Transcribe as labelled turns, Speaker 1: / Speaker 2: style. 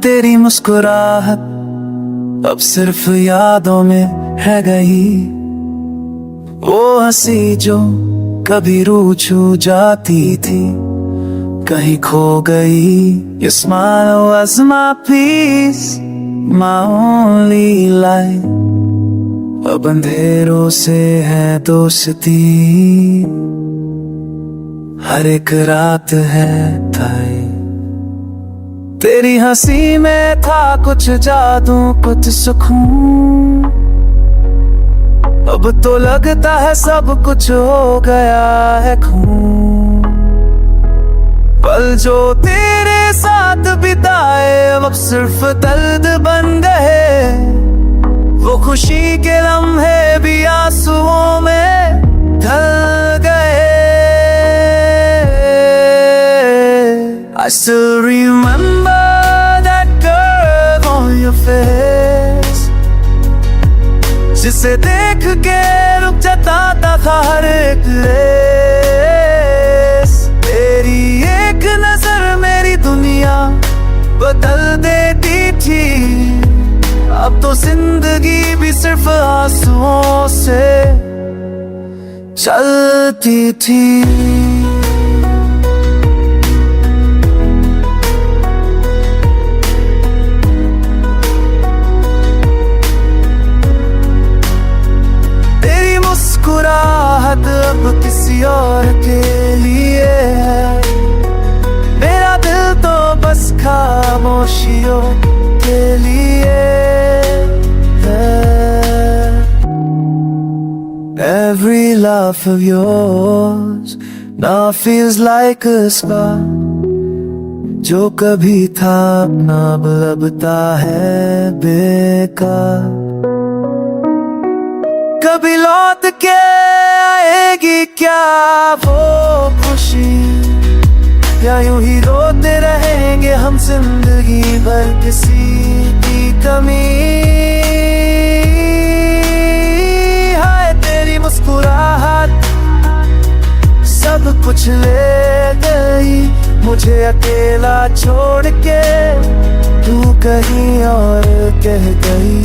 Speaker 1: तेरी मुस्कुराहट अब सिर्फ यादों में है गई, वो हंसी जो कभी रूह छू जाती थी कहीं खो गई। Your smile was my peace, my only light। अब अंधेरों से है दोस्ती, हर एक रात है थाई। तेरी हंसी में था कुछ जादू कुछ सुकून, अब तो लगता है सब कुछ हो गया है खून। पल जो तेरे साथ बिताए अब सिर्फ दर्द बन गए, वो खुशी के लम्हे भी आंसुओं में ढल गए। I still remember that curve on your face, जिसे देख के रुक जाता था हर एक रेस। तेरी एक नजर मेरी दुनिया बदल देती थी, अब तो जिंदगी भी सिर्फ आंसुओं से चलती थी। मुस्कुराहट अब किसी और के लिए है, मेरा दिल तो बस खामोशियों के लिए है। Every laugh of yours now feels like a scar, जो कभी था अपना अब लगता है बेकार। कभी लौट के आएगी क्या वो खुशी, या यूं ही रोते रहेंगे हम जिंदगी भर किसी की कमी। हाय तेरी मुस्कुराहट सब कुछ ले गई, मुझे अकेला छोड़ के तू कहीं और कह गई।